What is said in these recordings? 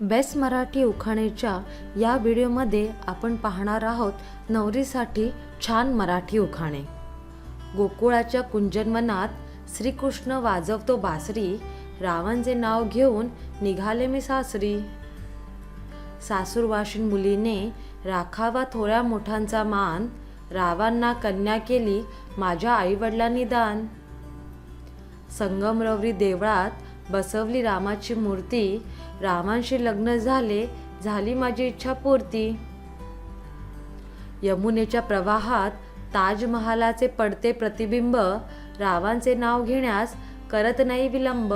Best Marathi उखाणेच्या या व्हिडिओमध्ये आपण पाहणार आहोत नवरीसाठी छान मराठी उखाणे। गोकुळाच्या कुंजनवनात श्रीकृष्ण वाजवतो बासरी, रावणचे नाव घेऊन निघाले मी सासरी। सासूरवाशीन मुलीने राखावा थोड्या मोठ्यांचा मान, रावांना कन्या केली माझ्या आईवडिलांनी दान। संगमरवरी देवळात बसवली रामाची मूर्ती, रामांशी लग्न झाले झाली माझी इच्छा पूर्ती। यमुनेच्या प्रवाहात ताजमहालाचे पडते प्रतिबिंब, रावांचे नाव घेण्यास करत नाही विलंब।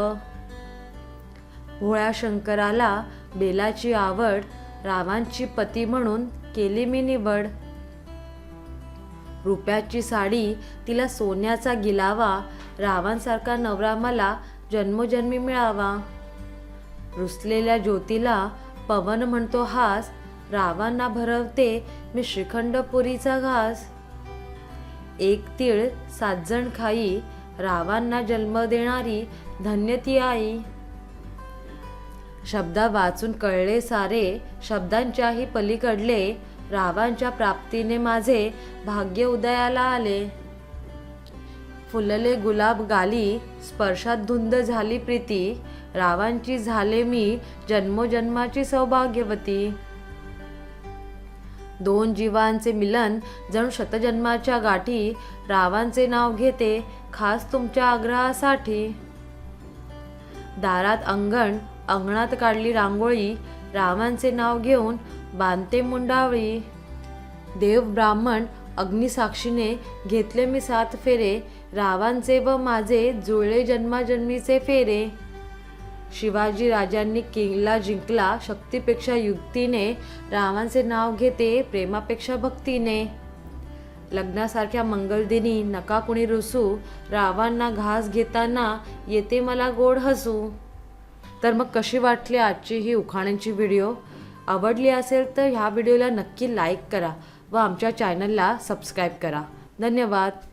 भोळ्या शंकराला बेलाची आवड, रावांची पती म्हणून केली मी निवड। रुपयाची साडी तिला सोन्याचा गिलावा, रावांसारखा नवरा मला जन्मोजन्मी मिळावा। रुसलेल्या ज्योतीला पवन म्हणतो हास, रावांना भरवते मी श्रीखंडपुरीचा घास। एक तीळ 7 जण खाई, रावांना जन्म देणारी धन्य ती आई। शब्दा वाचून कळले सारे, शब्दांच्याही पलीकडले, रावांच्या प्राप्तीने माझे भाग्य उदयाला आले। फुलले गुलाब गाली, स्पर्शात धुंद झाली प्रीती, रावांची झाले मी जन्मोजन्माची सौभाग्यवती। 2 जीवांचे मिलन जणू शतजन्माच्या गाठी, रावांचे नाव घेते खास तुमच्या आग्रहासाठी। दारात अंगण, अंगणात काढली रांगोळी, रावांचे नाव घेऊन बांधते मुंडावळी। देव ब्राह्मण अग्निसाक्षीने घेतले मी 7 फेरे, रावांचे व माझे जुळले जन्माजन्मीचे फेरे। शिवाजी राजांनी किल्ला जिंकला शक्तीपेक्षा युक्तीने, रावांचे नाव घेते प्रेमापेक्षा भक्तीने। लग्नासारख्या मंगलदिनी नका कुणी रुसू, रावांना घास घेताना येते मला गोड हसू। तर मग कशी वाटली आजची ही उखाण्यांची व्हिडिओ? आवडली असेल तर ह्या व्हिडिओला नक्की लाईक करा व आमच्या चॅनलला सबस्क्राईब करा। धन्यवाद।